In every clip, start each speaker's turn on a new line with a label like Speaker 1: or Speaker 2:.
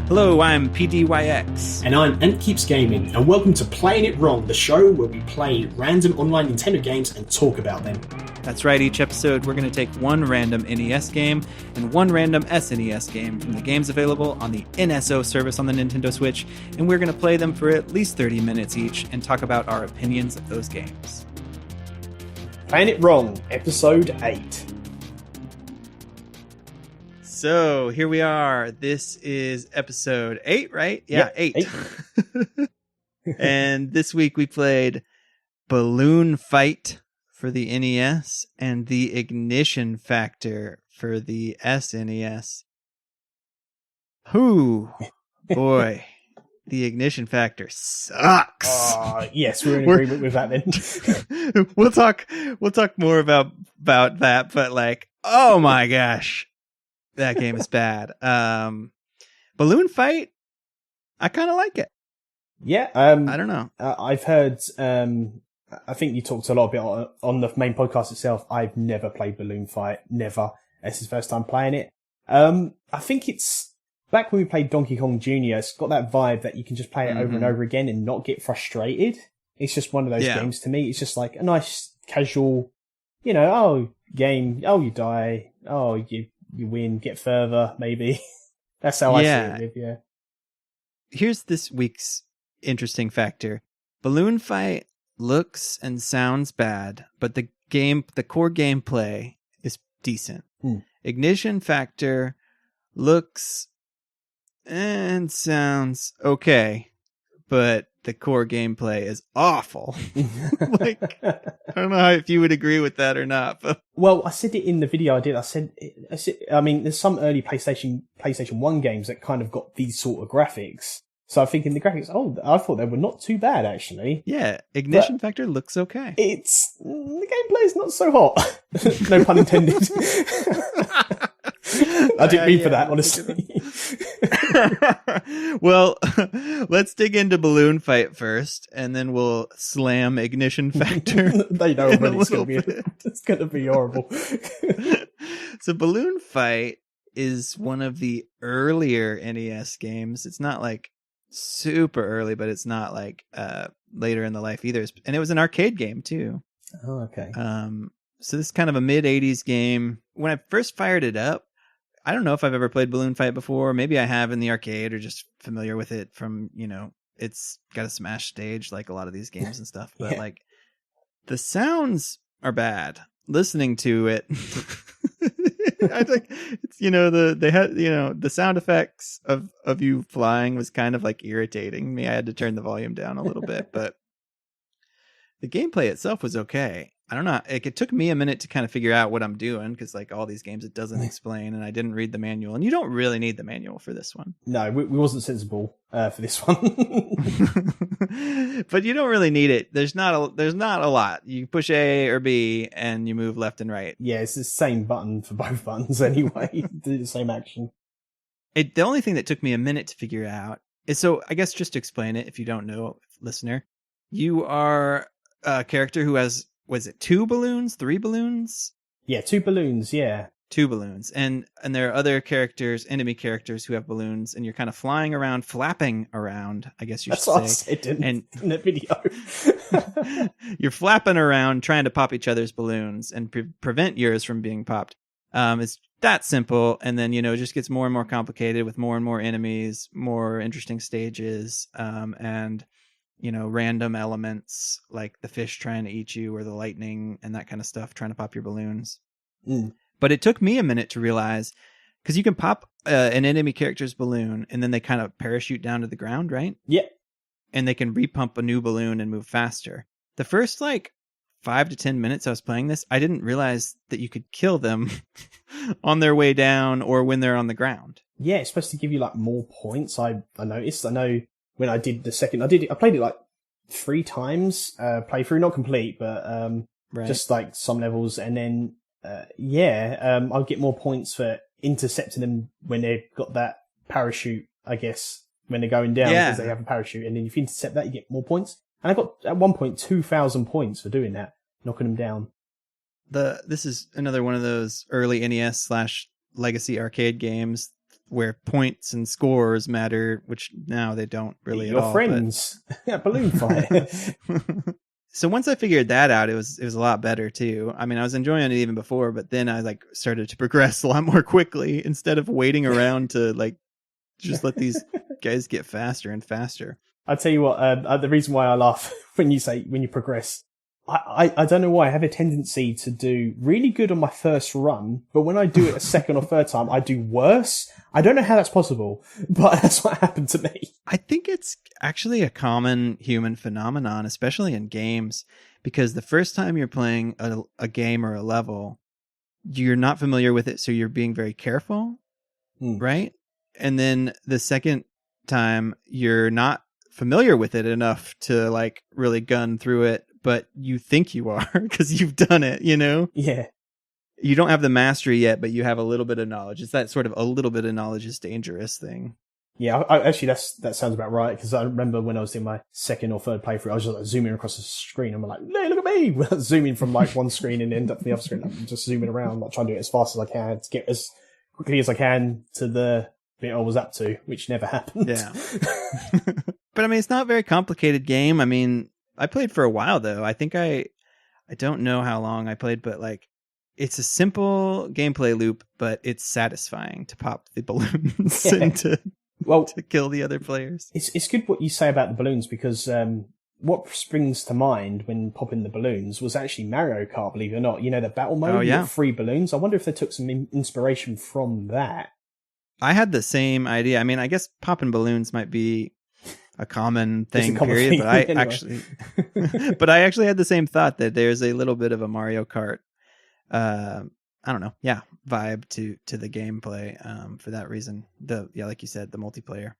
Speaker 1: Hello, I'm PDYX.
Speaker 2: And I'm AntKeepsGaming, and welcome to Playing It Wrong, the show where we play random online Nintendo games and talk about them.
Speaker 1: That's right, each episode we're going to take one random NES game and one random SNES game from the games available on the NSO service on the Nintendo Switch, and we're going to play them for at least 30 minutes each and talk about our opinions of those games.
Speaker 2: Playing It Wrong, Episode 8.
Speaker 1: So, here we are. This is episode 8, right? Yeah,
Speaker 2: yep,
Speaker 1: 8. And this week we played Balloon Fight for the NES and the Ignition Factor for the SNES. Whoo, boy, the Ignition Factor sucks.
Speaker 2: Yes, we're in agreement with that then.
Speaker 1: We'll talk more about that, but like, oh my gosh. That game is bad. Balloon Fight, I kind of like it.
Speaker 2: Yeah.
Speaker 1: I don't know.
Speaker 2: I've heard, I think you talked a lot about it on the main podcast itself. I've never played Balloon Fight. Never. This is the first time playing it. I think it's, back when we played Donkey Kong Jr., it's got that vibe that you can just play it over and over again and not get frustrated. It's just one of those games to me. It's just like a nice, casual, game. Oh, you die. Oh, you win, get further, maybe. That's how I see it, yeah.
Speaker 1: Here's this week's interesting factor. Balloon Fight looks and sounds bad, but the core gameplay is decent. Ignition Factor looks and sounds okay, but the core gameplay is awful. Like, I don't know if you would agree with that or not. But
Speaker 2: well, I said it in the video I did. I mean, there's some early PlayStation 1 games that kind of got these sort of graphics. So I'm thinking the graphics, I thought they were not too bad, actually.
Speaker 1: Yeah, Ignition Factor looks okay.
Speaker 2: The gameplay is not so hot. No pun intended. I didn't mean for that, honestly.
Speaker 1: Well, let's dig into Balloon Fight first, and then we'll slam Ignition Factor.
Speaker 2: They know when it's going to be horrible.
Speaker 1: So Balloon Fight is one of the earlier NES games. It's not like super early, but it's not like later in the life either. And it was an arcade game too.
Speaker 2: Oh, okay.
Speaker 1: So this is kind of a mid-'80s game. When I first fired it up, I don't know if I've ever played Balloon Fight before. Maybe I have in the arcade or just familiar with it from, it's got a smash stage like a lot of these games and stuff. But like the sounds are bad. Listening to it, I think it's, they had, the sound effects of you flying was kind of like irritating me. I had to turn the volume down a little bit, but the gameplay itself was okay. I don't know. It took me a minute to kind of figure out what I'm doing because, like all these games, it doesn't explain, and I didn't read the manual. And you don't really need the manual for this one.
Speaker 2: No, we wasn't sensible for this one.
Speaker 1: But you don't really need it. There's not a lot. You push A or B, and you move left and right.
Speaker 2: Yeah, it's the same button for both buttons anyway. Do the same action.
Speaker 1: The only thing that took me a minute to figure out is, so I guess just to explain it, if you don't know, listener, you are a character who has. Was it 2 balloons, 3 balloons?
Speaker 2: Yeah, 2 balloons, yeah.
Speaker 1: 2 balloons. And there are other characters, enemy characters who have balloons, and you're kind of flying around, flapping around, I guess you should say.
Speaker 2: That's what I said in the video.
Speaker 1: You're flapping around trying to pop each other's balloons and prevent yours from being popped. It's that simple, and then, it just gets more and more complicated with more and more enemies, more interesting stages, and random elements like the fish trying to eat you or the lightning and that kind of stuff, trying to pop your balloons. But it took me a minute to realize, because you can pop an enemy character's balloon and then they kind of parachute down to the ground, right?
Speaker 2: Yeah.
Speaker 1: And they can repump a new balloon and move faster. The first 5 to 10 minutes I was playing this, I didn't realize that you could kill them on their way down or when they're on the ground.
Speaker 2: Yeah, it's supposed to give you more points. I noticed. I know. When I did the second, I played it 3 times, playthrough, not complete, but, just some levels. And then, I'll get more points for intercepting them when they've got that parachute, I guess, when they're going down, because they have a parachute. And then if you intercept that, you get more points. And I got, at one point, 2,000 points for doing that, knocking them down.
Speaker 1: This is another one of those early NES / legacy arcade games where points and scores matter, which now they don't really at all.
Speaker 2: Your friends. Yeah, balloon fight.
Speaker 1: So once I figured that out, it was a lot better too. I mean, I was enjoying it even before, but then I like started to progress a lot more quickly instead of waiting around to like just let these guys get faster and faster.
Speaker 2: I tell you what, the reason why I laugh when you progress, I don't know why I have a tendency to do really good on my first run, but when I do it a second or third time, I do worse. I don't know how that's possible, but that's what happened to me.
Speaker 1: I think it's actually a common human phenomenon, especially in games, because the first time you're playing a game or a level, you're not familiar with it, so you're being very careful, right? And then the second time, you're not familiar with it enough to like really gun through it, but you think you are because you've done it, you know?
Speaker 2: Yeah.
Speaker 1: You don't have the mastery yet, but you have a little bit of knowledge. It's that sort of a little bit of knowledge is dangerous thing.
Speaker 2: Yeah, actually, that sounds about right, because I remember when I was in my second or third playthrough, I was just like, zooming across the screen. I'm like, hey, look at me! Zooming from like one screen and end up the other screen. I'm just zooming around, like trying to do it as fast as I can to get as quickly as I can to the bit I was up to, which never happened.
Speaker 1: Yeah. But I mean, it's not a very complicated game. I mean, I played for a while though. I think I don't know how long I played, but like, it's a simple gameplay loop, but it's satisfying to pop the balloons and to kill the other players.
Speaker 2: It's good what you say about the balloons, because what springs to mind when popping the balloons was actually Mario Kart, believe it or not. You know, the battle mode, you get free balloons. I wonder if they took some inspiration from that.
Speaker 1: I had the same idea. I mean, I guess popping balloons might be a common thing, but I anyway. But I actually had the same thought that there's a little bit of a Mario Kart, I don't know, vibe to the gameplay, for that reason. Like you said, the multiplayer.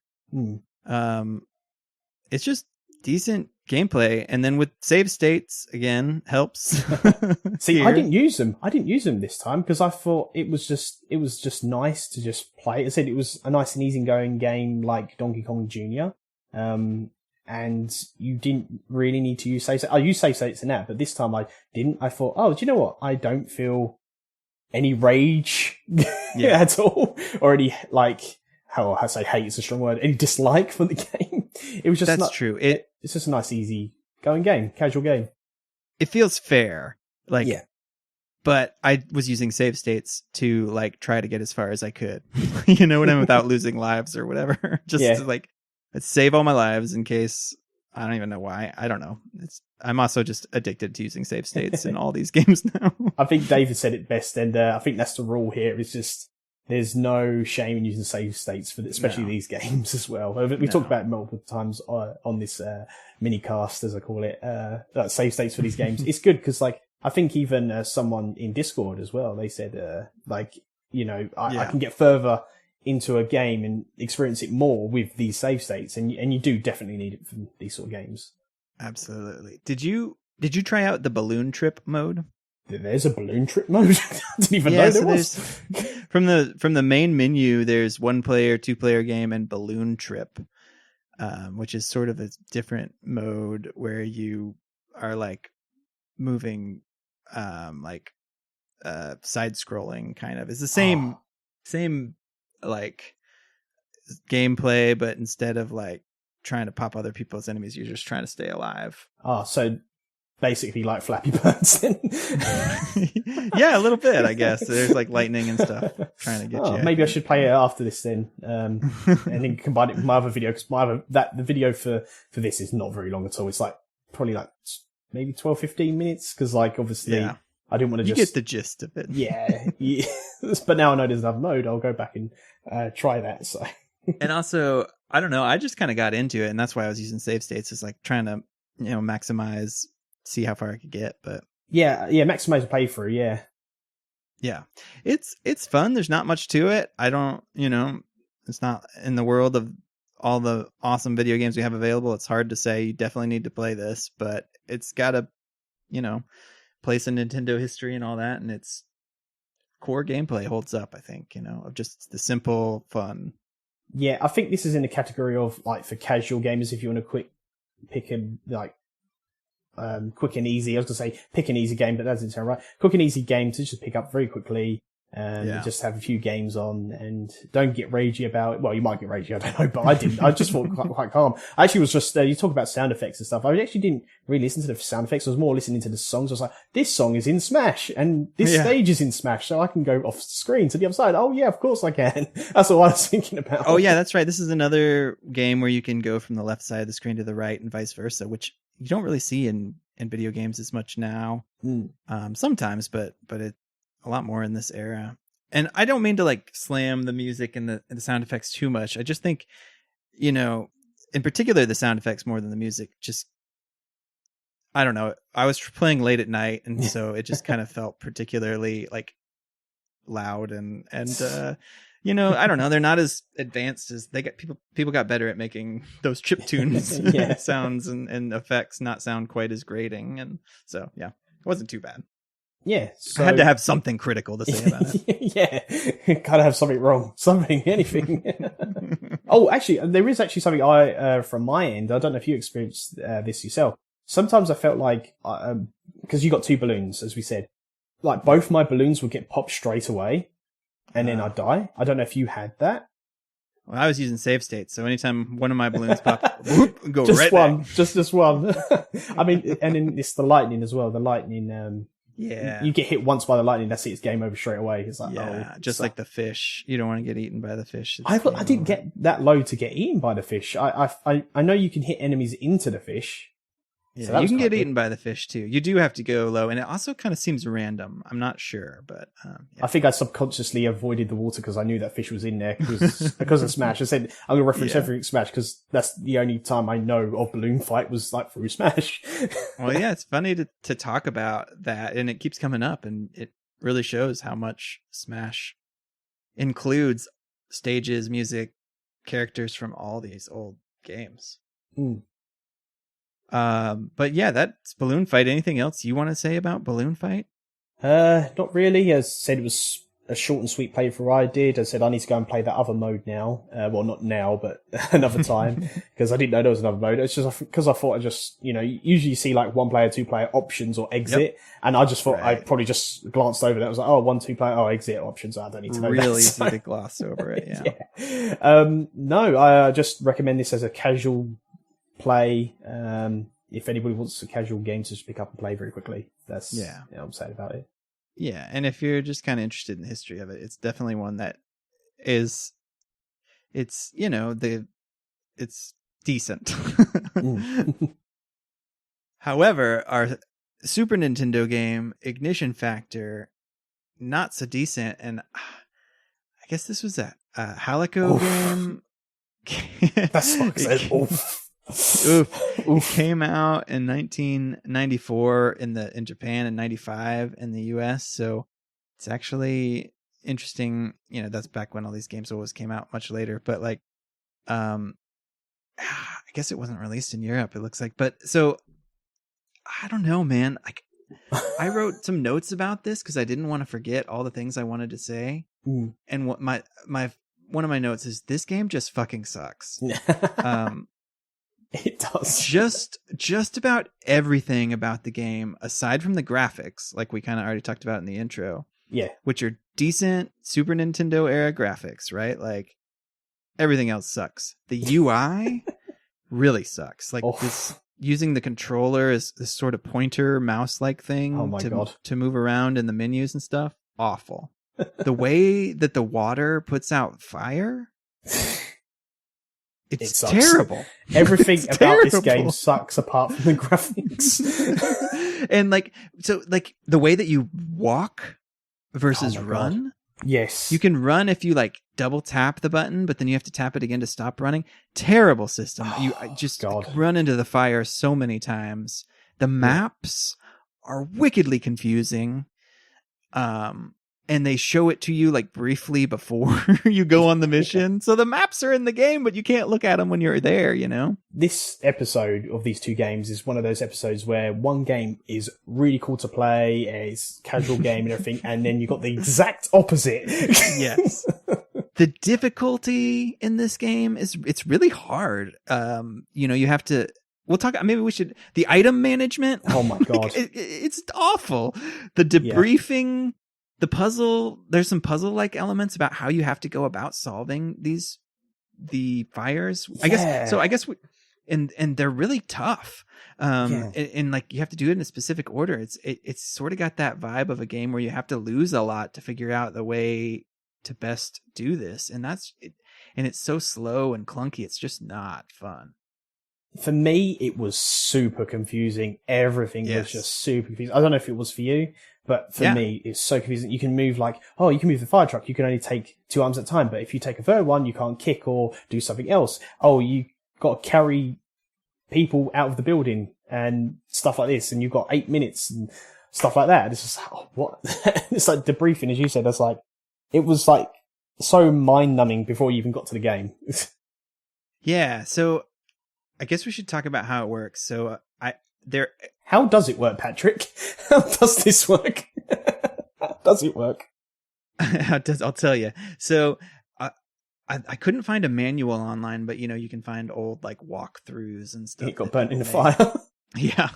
Speaker 1: It's just decent gameplay, and then with save states again helps.
Speaker 2: See, I didn't use them this time because I thought it was just nice to just play. I said it was a nice and easygoing game like Donkey Kong Jr. And you didn't really need to use save states. I used save states in that, but this time I didn't. I thought, do you know what? I don't feel any rage at all, or any how I say hate is a strong word, any dislike for the game. It was just
Speaker 1: true.
Speaker 2: It's just a nice, easy going game, casual game.
Speaker 1: It feels fair, but I was using save states to like try to get as far as I could, you know what I mean, without losing lives or whatever. Just to like save all my lives in case. I don't even know why. I don't know. I'm also just addicted to using save states in all these games now.
Speaker 2: I think David said it best, and I think that's the rule here. It's just there's no shame in using save states for especially these games as well. We talked about it multiple times on this mini cast, as I call it, save states for these games. It's good because I think even someone in Discord as well, they said I can get further into a game and experience it more with these save states, and you do definitely need it for these sort of games.
Speaker 1: Absolutely. Did you try out the balloon trip mode?
Speaker 2: There's a balloon trip mode. I didn't even know there was.
Speaker 1: From the main menu, there's 1-player, 2-player game, and balloon trip, which is sort of a different mode where you are like moving, side scrolling kind of. It's the same like gameplay, but instead of like trying to pop other people's enemies, you're just trying to stay alive.
Speaker 2: So basically like Flappy Birds then. Yeah,
Speaker 1: a little bit, I guess. There's like lightning and stuff trying to get you.
Speaker 2: Maybe I should play it after this then, and then combine it with my other video, because the video for this is not very long at all. It's like probably like maybe 12-15 minutes, because obviously I didn't want to
Speaker 1: You get the gist of it.
Speaker 2: Yeah. But now I know there's another mode, I'll go back and try that. So.
Speaker 1: And also, I don't know, I just kind of got into it, and that's why I was using save states, is like trying to, maximize, see how far I could get. But
Speaker 2: maximize the playthrough.
Speaker 1: Yeah. It's fun. There's not much to it. I don't, it's not in the world of all the awesome video games we have available. It's hard to say you definitely need to play this, but it's got a, place in Nintendo history and all that. And its core gameplay holds up, I think, of just the simple fun.
Speaker 2: Yeah. I think this is in the category of for casual gamers. If you want to pick quick and easy. I was going to say pick an easy game, but that doesn't sound right. Quick and easy game to just pick up very quickly. Just have a few games on and don't get ragey about it. Well, you might get ragey, I don't know, but I didn't. I just thought quite calm. I actually was just, you talk about sound effects and stuff. I actually didn't really listen to the sound effects. I was more listening to the songs. I was like, this song is in Smash and this stage is in Smash, so I can go off screen to the other side. Oh yeah, of course I can. That's all I was thinking about.
Speaker 1: Oh yeah, that's right. This is another game where you can go from the left side of the screen to the right and vice versa, which you don't really see in video games as much now. Sometimes, but it a lot more in this era. And I don't mean to like slam the music and the sound effects too much. I just think, in particular, the sound effects more than the music. Just, I don't know. I was playing late at night, and so it just kind of felt particularly like loud and I don't know. They're not as advanced as they get. People got better at making those chiptunes sounds and effects not sound quite as grating, and so it wasn't too bad.
Speaker 2: Yeah, so...
Speaker 1: I had to have something critical to say about
Speaker 2: it. Gotta have something wrong, anything. Oh, actually, there is actually something from my end. I don't know if you experienced this yourself. Sometimes I felt like, because you got 2 balloons, as we said, like both my balloons would get popped straight away, and then I'd die. I don't know if you had that.
Speaker 1: Well, I was using save states, so anytime one of my balloons popped, go
Speaker 2: just
Speaker 1: right
Speaker 2: one,
Speaker 1: back.
Speaker 2: just one. I mean, and then it's the lightning as well. The lightning, you get hit once by the lightning, that's it, it's game over straight away. It's like,
Speaker 1: just like the fish. You don't want to get eaten by the fish.
Speaker 2: I didn't get that low to get eaten by the fish. I know you can hit enemies into the fish.
Speaker 1: Yeah, so you can get eaten by the fish too. You do have to go low, and it also kind of seems random. I'm not sure, but
Speaker 2: I think I subconsciously avoided the water because I knew that fish was in there because of Smash. I said I'm going to reference everything Smash because that's the only time I know of Balloon Fight was like through Smash.
Speaker 1: Well, yeah, it's funny to talk about that, and it keeps coming up, and it really shows how much Smash includes stages, music, characters from all these old games. But yeah, that's Balloon Fight. Anything else you want to say about Balloon Fight?
Speaker 2: Not really. As I said, it was a short and sweet playthrough I did. I said I need to go and play that other mode now. Well, not now, but another time, because I didn't know there was another mode. It's just because I thought usually you see like 1 player, 2 player options or exit, and I just thought I probably just glanced over that. I was like, 1, 2 player, exit options. I don't need to know
Speaker 1: really
Speaker 2: that.
Speaker 1: Easy to gloss over it.
Speaker 2: No, I just recommend this as a casual play. If anybody wants a casual game to just pick up and play very quickly, that's what I'm saying about it.
Speaker 1: Yeah, and if you're just kind of interested in the history of it, it's definitely one that is, it's decent. However, our Super Nintendo game Ignition Factor, not so decent, and I guess this was a Halico game.
Speaker 2: That sucks.
Speaker 1: It came out in 1994 in Japan and 95 in the US, so it's actually interesting. That's back when all these games always came out much later, but like I guess it wasn't released in Europe, it looks like. But so I don't know, man. I wrote some notes about this because I didn't want to forget all the things I wanted to say. And what my one of my notes is, this game just fucking sucks.
Speaker 2: It does.
Speaker 1: Just about everything about the game, aside from the graphics, like we kind of already talked about in the intro.
Speaker 2: Yeah.
Speaker 1: Which are decent Super Nintendo era graphics, right? Like everything else sucks. The UI really sucks. Like this, using the controller as this sort of pointer mouse like thing to move around in the menus and stuff. Awful. The way that the water puts out fire. It's terrible.
Speaker 2: Everything about this game sucks apart from the graphics.
Speaker 1: And the way that you walk versus run.
Speaker 2: God. Yes.
Speaker 1: You can run if you double tap the button, but then you have to tap it again to stop running. Terrible system. You just run into the fire so many times. The maps are wickedly confusing. And they show it to you briefly before you go on the mission. So the maps are in the game, but you can't look at them when you're there, This episode of these 2 games is one of those episodes where one game is really cool to play, it's casual game and everything, and then you got the exact opposite. Yes. The difficulty in this game it's really hard. You have to, we'll talk, maybe we should, the item management.
Speaker 2: Oh my God.
Speaker 1: It's awful. The debriefing there's some puzzle like elements about how you have to go about solving the fires.
Speaker 2: Yeah.
Speaker 1: I guess and they're really tough. And like you have to do it in a specific order. It's sort of got that vibe of a game where you have to lose a lot to figure out the way to best do this. And that's it. And it's so slow and clunky. It's just not fun.
Speaker 2: For me, it was super confusing. Everything was just super confusing. I don't know if it was for you, but for me, it's so confusing. You can move you can move the fire truck. You can only take 2 arms at a time. But if you take a third one, you can't kick or do something else. Oh, you got to carry people out of the building and stuff like this. And you've got 8 minutes and stuff like that. It's just, what? It's like debriefing, as you said. That's like, it was like so mind numbing before you even got to the game.
Speaker 1: Yeah. So I guess we should talk about how it works. So
Speaker 2: how does it work, Patrick? How does this work? How does it work?
Speaker 1: I'll tell you. So I couldn't find a manual online, but you can find old like walkthroughs and stuff.
Speaker 2: It got burnt in the fire.
Speaker 1: Yeah.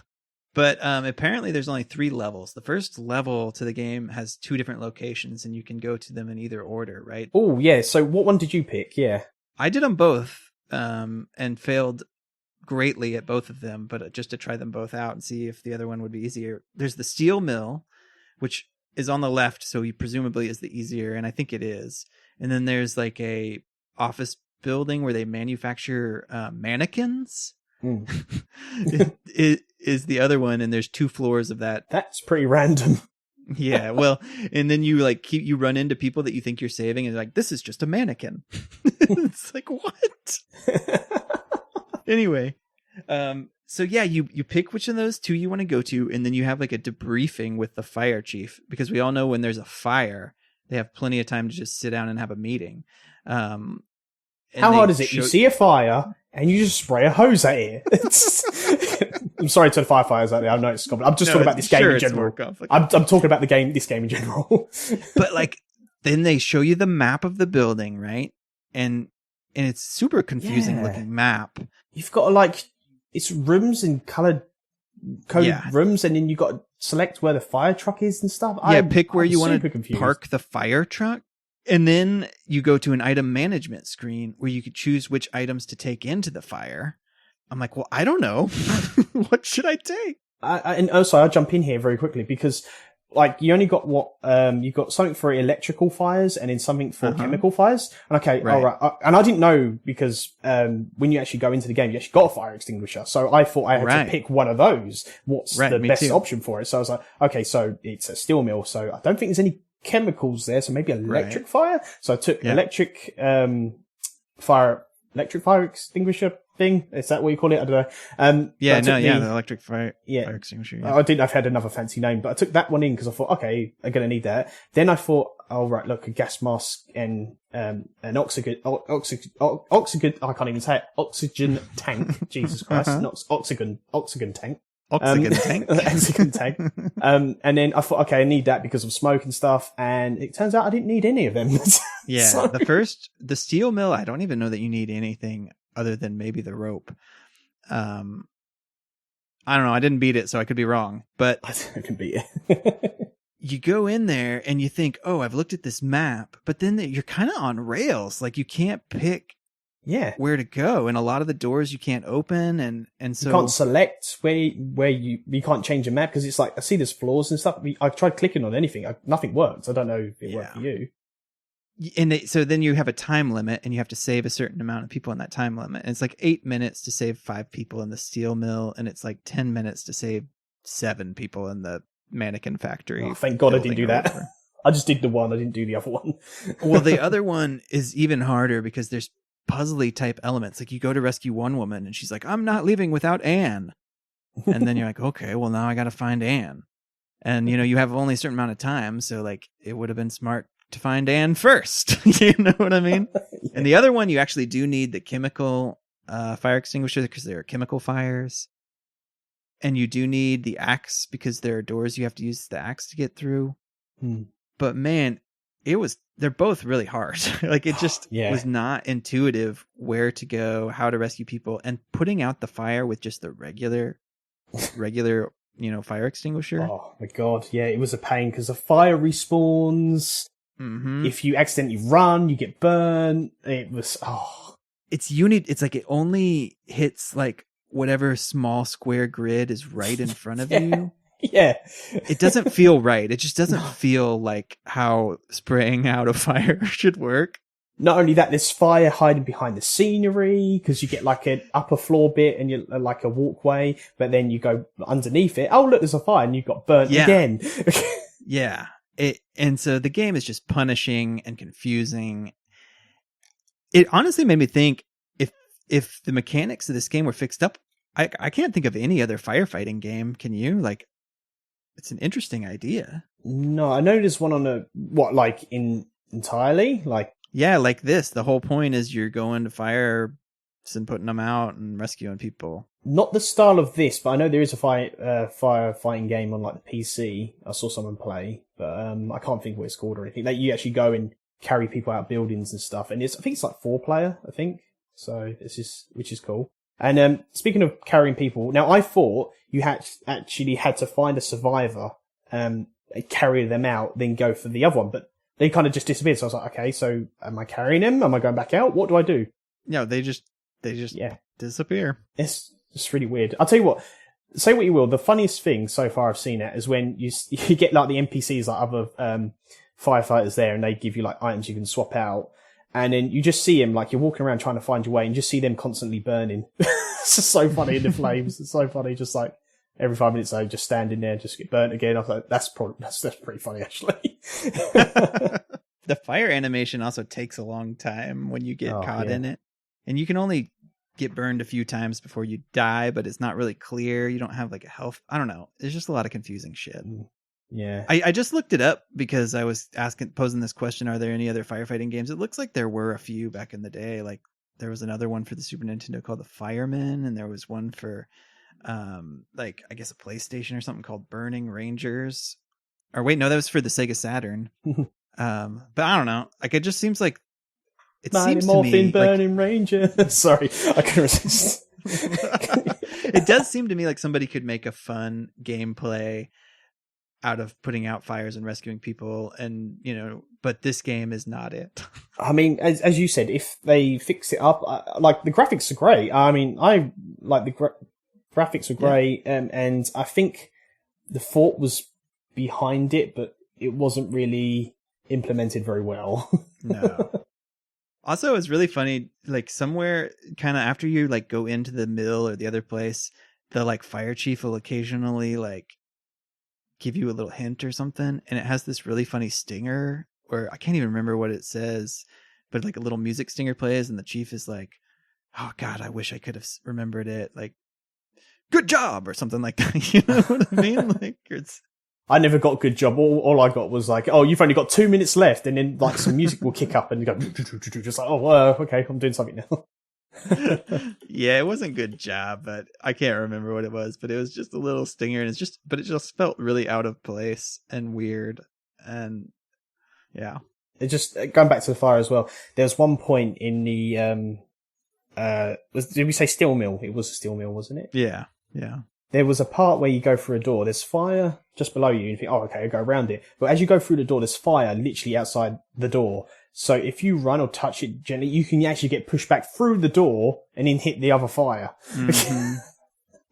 Speaker 1: But apparently there's only 3 levels. The first level to the game has 2 different locations, and you can go to them in either order, right?
Speaker 2: Oh, yeah. So what one did you pick? Yeah.
Speaker 1: I did them both and failed greatly at both of them, but just to try them both out and see if the other one would be easier. There's the steel mill, which is on the left, so he presumably is the easier, and I think it is. And then there's like a office building where they manufacture mannequins. It is the other one, and there's 2 floors of that.
Speaker 2: That's pretty random.
Speaker 1: Yeah, well, and then you you run into people that you think you're saving, and they're like, this is just a mannequin. It's like, what? Anyway, so yeah, you pick which of those 2 you want to go to, and then you have like a debriefing with the fire chief, because we all know when there's a fire, they have plenty of time to just sit down and have a meeting. How
Speaker 2: hard is it? You see a fire and you just spray a hose at it. I'm sorry to the firefighters out there. I know it's complicated. I'm just talking about this game in general. I'm talking about this game in general.
Speaker 1: But like, then they show you the map of the building, right? And it's super confusing looking map.
Speaker 2: You've got it's rooms and coded rooms, and then you got to select where the fire truck is and stuff.
Speaker 1: Pick where you want to park the fire truck. And then you go to an item management screen where you could choose which items to take into the fire. I'm like, well, I don't know. What should I take?
Speaker 2: And also, I'll jump in here very quickly because you only got you've got something for electrical fires and then something for chemical fires. And all right. And I didn't know because when you actually go into the game, you actually got a fire extinguisher. So I thought I had to pick one of those. What's the best option for it? So I was like, okay, so it's a steel mill. So I don't think there's any chemicals there. So maybe electric fire. So I took electric fire extinguisher thing. Is that what you call it? I don't know.
Speaker 1: The electric fire extinguisher. Yeah.
Speaker 2: I didn't know if it had another fancy name, but I took that one in because I thought, okay, I'm going to need that. Then I thought, oh, right, look, a gas mask and an oxygen, I can't even say it, oxygen tank. Jesus Christ, not oxygen tank. Oxygen tank. And then I thought, okay, I need that because of smoke and stuff. And it turns out I didn't need any of them.
Speaker 1: Yeah. So, the steel mill, I don't even know that you need anything other than maybe the rope. I don't know. I didn't beat it, so I could be wrong, but
Speaker 2: I can beat it.
Speaker 1: You go in there and you think, oh, I've looked at this map, but then you're kind of on rails. Like you can't pick where to go, and a lot of the doors you can't open, and so
Speaker 2: you can't select where you can't change a map because it's like I see there's floors and stuff. I tried clicking on anything, nothing works. I don't know if it worked for you.
Speaker 1: And so then you have a time limit, and you have to save a certain amount of people in that time limit. And it's like 8 minutes to save 5 people in the steel mill, and it's like 10 minutes to save 7 people in the mannequin factory.
Speaker 2: Oh, thank God I didn't do that. I just did the one. I didn't do the other one.
Speaker 1: Well, the other one is even harder because there's puzzly type elements. Like you go to rescue one woman and she's like, I'm not leaving without Anne. And then you're like, okay, well now I got to find Anne. And you have only a certain amount of time. So like it would have been smart to find Anne first. You know what I mean? Yeah. And the other one, you actually do need the chemical fire extinguisher because there are chemical fires. And you do need the axe because there are doors you have to use the axe to get through. But man, they're both really hard. Like it just was not intuitive where to go, how to rescue people, and putting out the fire with just the regular fire extinguisher.
Speaker 2: Oh my god, yeah, it was a pain because the fire respawns.
Speaker 1: Mm-hmm.
Speaker 2: If you accidentally run, you get burned. It was
Speaker 1: It's like it only hits like whatever small square grid is right in front of you.
Speaker 2: Yeah.
Speaker 1: It doesn't feel right. It just doesn't feel like how spraying out a fire should work.
Speaker 2: Not only that, there's fire hiding behind the scenery because you get like an upper floor bit and you're like a walkway, but then you go underneath it. Oh, look, there's a fire and you got burnt again.
Speaker 1: Yeah. And so the game is just punishing and confusing. It honestly made me think if the mechanics of this game were fixed up, I can't think of any other firefighting game. Can you? Like, it's an interesting idea.
Speaker 2: No, I know there's one on entirely like.
Speaker 1: Yeah, like this. The whole point is you're going to fires and putting them out and rescuing people.
Speaker 2: Not the style of this, but I know there is a firefighting game on like the PC. I saw someone play, but I can't think what it's called or anything. Like you actually go and carry people out buildings and stuff, and I think it's like 4-player. I think so. Which is cool. And speaking of carrying people, now I thought you actually had to find a survivor, carry them out, then go for the other one, but they kind of just disappeared. So I was like, okay, so am I carrying them? Am I going back out? What do I do?
Speaker 1: No, they just disappear.
Speaker 2: It's just really weird. I'll tell you what, say what you will. The funniest thing so far I've seen it is when you get like the NPCs, like other firefighters there, and they give you like items you can swap out. And then you just see them, like you're walking around trying to find your way and just see them constantly burning. It's just so funny in the flames. It's so funny. Just like every 5 minutes, they just stand in there and just get burnt again. I was like, that's pretty funny actually.
Speaker 1: The fire animation also takes a long time when you get caught in it. And you can only get burned a few times before you die, but it's not really clear. You don't have like a health. I don't know. There's just a lot of confusing shit.
Speaker 2: Yeah.
Speaker 1: I just looked it up because I was posing this question. Are there any other firefighting games? It looks like there were a few back in the day. Like there was another one for the Super Nintendo called The Fireman. And there was one for like, I guess a PlayStation or something called Burning Rangers. Or wait, no, that was for the Sega Saturn. But I don't know. Like it just seems like seems to me
Speaker 2: Burning Ranger. Sorry, I couldn't resist.
Speaker 1: It does seem to me like somebody could make a fun gameplay out of putting out fires and rescuing people, and but this game is not it.
Speaker 2: I mean, as you said, if they fix it up, like the graphics are great. I mean, I like the graphics are great, and I think the thought was behind it, but it wasn't really implemented very well.
Speaker 1: No. Also, it's really funny, like somewhere kind of after you like go into the mill or the other place, the like fire chief will occasionally like give you a little hint or something. And it has this really funny stinger where I can't even remember what it says, but like a little music stinger plays and the chief is like, oh God, I wish I could have remembered it. Like, good job or something like that. You know what I mean? Like
Speaker 2: I never got good job. All I got was like, oh, you've only got 2 minutes left. And then like some music will kick up and you go, just like, oh, okay, I'm doing something now.
Speaker 1: Yeah, it wasn't good job, but I can't remember what it was, but it was just a little stinger and it just felt really out of place and weird. And yeah.
Speaker 2: It just, going back to the fire as well, there was one point in the, did we say steel mill? It was a steel mill, wasn't it?
Speaker 1: Yeah. Yeah.
Speaker 2: There was a part where you go through a door. There's fire just below you. And you think, oh, okay, I'll go around it. But as you go through the door, there's fire literally outside the door. So if you run or touch it gently, you can actually get pushed back through the door and then hit the other fire.
Speaker 1: Mm-hmm.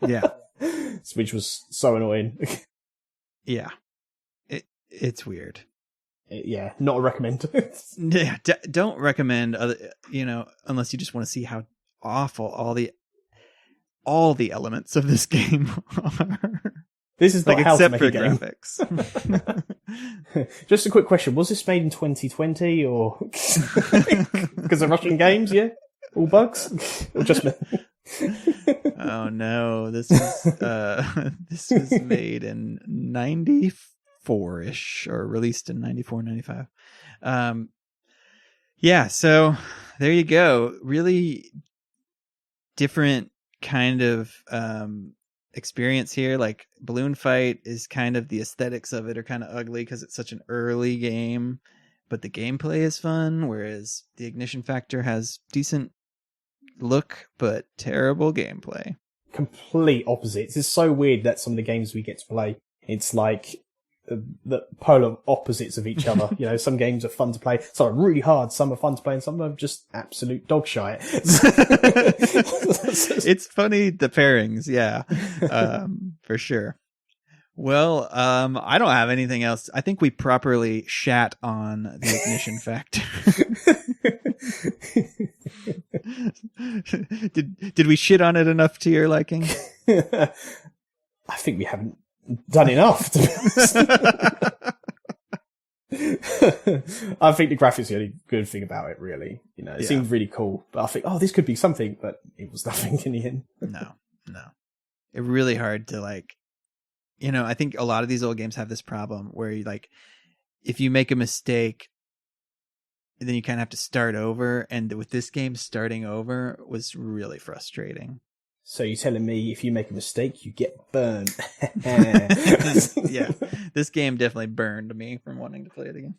Speaker 1: Yeah.
Speaker 2: Which was so annoying.
Speaker 1: Yeah. It's weird.
Speaker 2: Yeah, not a recommend.
Speaker 1: Yeah, don't recommend unless you just want to see how awful all the elements of this game are.
Speaker 2: This is
Speaker 1: like
Speaker 2: not how
Speaker 1: except
Speaker 2: to
Speaker 1: for
Speaker 2: make a game.
Speaker 1: graphics.
Speaker 2: Just a quick question: was this made in 2020 or because of Russian games? Yeah, all bugs or just me?
Speaker 1: Oh no, this was made in 94-ish or released in 94, 95. Yeah, so there you go. Really different kind of experience here. Like Balloon Fight is kind of, the aesthetics of it are kind of ugly because it's such an early game, but the gameplay is fun, whereas the Ignition Factor has decent look but terrible gameplay.
Speaker 2: complete opposites. It's so weird that some of the games we get to play, it's like the polar opposites of each other. You know, some games are fun to play, some are really hard, some are fun to play, and some are just absolute dog shite.
Speaker 1: It's funny, the pairings, yeah, for sure. Well, I don't have anything else. I think we properly shat on the ignition factor. Did we shit on it enough to your liking?
Speaker 2: I think we haven't done enough, to be honest. I think the graphics are the only good thing about it, really. You know, it seemed really cool, but I think, this could be something, but it was nothing in the end.
Speaker 1: No. It's really hard to, like, you know, I think a lot of these old games have this problem where you, like, if you make a mistake, then you kind of have to start over. And with this game, starting over was really frustrating.
Speaker 2: So you're telling me if you make a mistake, you get burned?
Speaker 1: Yeah, this game definitely burned me from wanting to play it again.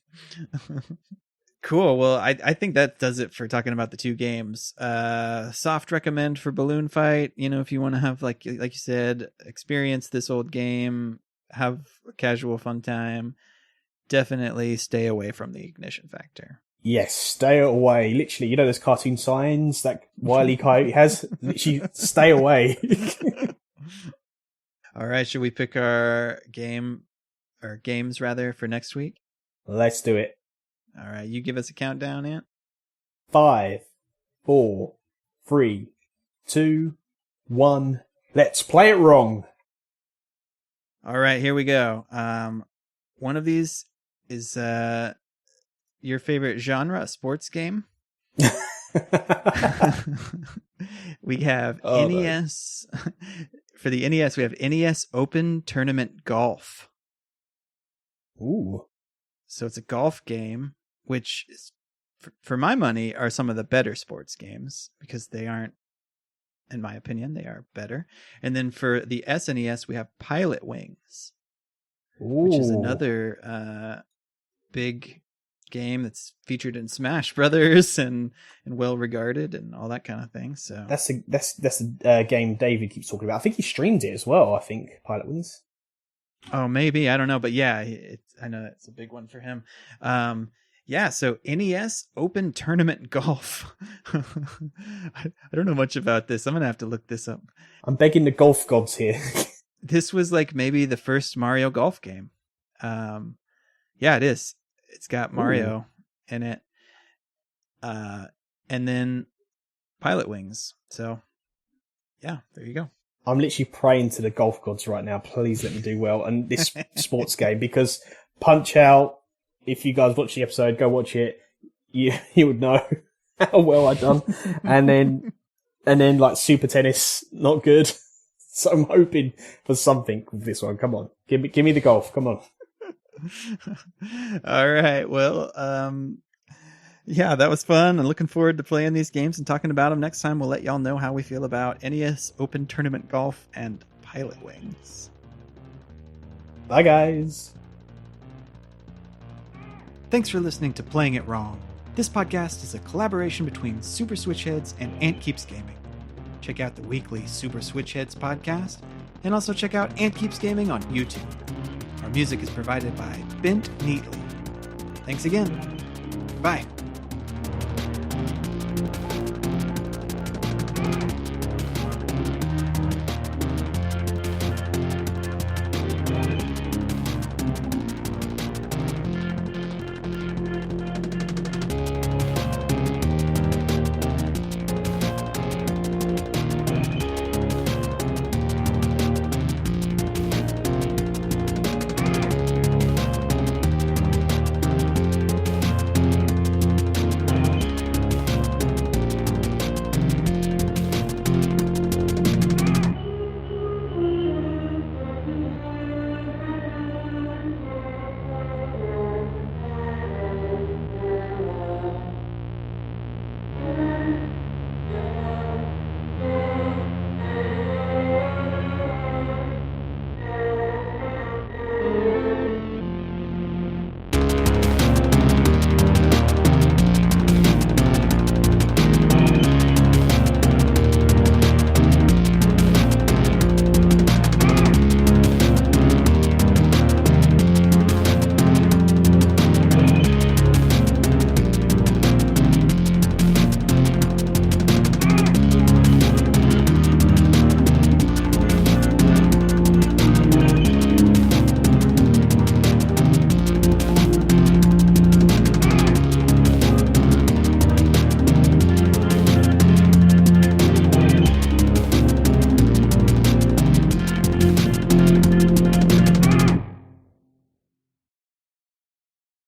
Speaker 1: Cool. Well, I think that does it for talking about the two games. Soft recommend for Balloon Fight. You know, if you want to have, like you said, experience this old game, have a casual fun time, definitely stay away from the ignition factor.
Speaker 2: Yes, stay away. Literally, you know those cartoon signs that Wile E. Coyote has? Literally, stay away.
Speaker 1: All right, should we pick our games for next week?
Speaker 2: Let's do it.
Speaker 1: All right, you give us a countdown, Ant.
Speaker 2: 5, 4, 3, 2, 1. Let's play it wrong.
Speaker 1: All right, here we go. One of these is your favorite genre, a sports game. We have NES. For the NES, we have NES Open Tournament Golf.
Speaker 2: Ooh.
Speaker 1: So it's a golf game, which is, for my money, are some of the better sports games because they aren't, in my opinion, they are better. And then for the SNES, we have Pilot Wings, which is another big game that's featured in Smash Brothers and well regarded and all that kind of thing. So
Speaker 2: that's a game David keeps talking about. I think he streamed it as well. I think Pilot Wings.
Speaker 1: Oh, maybe, I don't know, but yeah, I know it's a big one for him. Yeah, so NES Open Tournament Golf. I don't know much about this. I'm gonna have to look this up.
Speaker 2: I'm begging the golf gods here.
Speaker 1: This was like maybe the first Mario golf game. Yeah, it is. It's got Mario in it. And then Pilot Wings. So, yeah, there you go.
Speaker 2: I'm literally praying to the golf gods right now. Please let me do well in this sports game, because Punch-Out!, if you guys watch the episode, go watch it. You would know how well I've done. And then like Super Tennis, not good. So I'm hoping for something with this one. Come on. Give me the golf. Come on.
Speaker 1: All right. Well, yeah, that was fun. I'm looking forward to playing these games and talking about them next time. We'll let y'all know how we feel about NES Open Tournament Golf and Pilot Wings.
Speaker 2: Bye, guys.
Speaker 1: Thanks for listening to Playing It Wrong. This podcast is a collaboration between Super Switchheads and AntKeepsGaming. Check out the weekly Super Switchheads podcast, and also check out AntKeepsGaming on YouTube. Our music is provided by Bent Neatly. Thanks again. Bye.